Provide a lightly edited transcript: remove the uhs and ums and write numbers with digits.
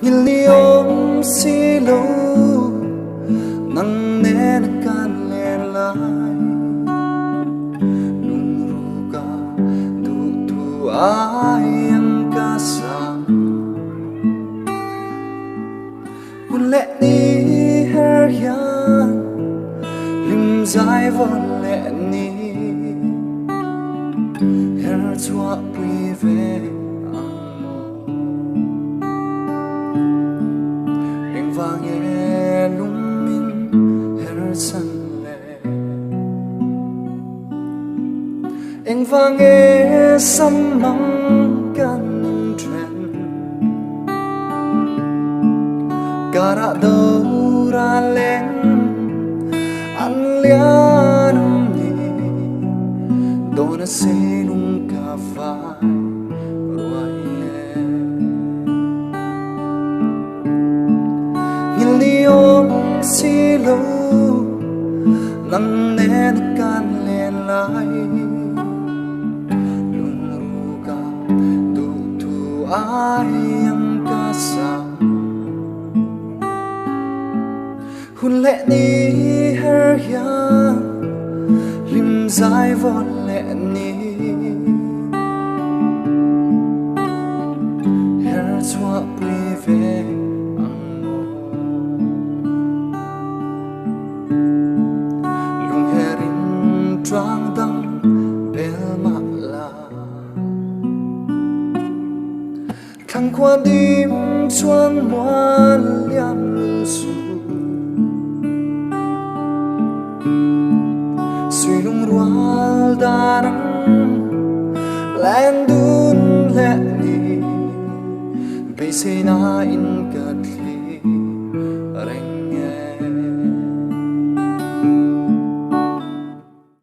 nhìn li ôm xí lâu nắng nè nó can lên lại nung ruga tu tu ai ang kasam hun lệ đi her yan lim dài von lệ ni her chua quy về vang nghe lung min her san lệ anh vang nghe sam mang can trend cara đâu ra lên anh lian ni dona se nunca vai li ôm xí lâu nắng nè nó can lên lại lung ruga tu tu ai ang kasam hun lệ ni her yan lim dài von lệ ni her chua quy về choang đăng bel mạ la thăng qua đêm choang moan liam su suy lung rual da nang lan dun lệ ni bây giờ na in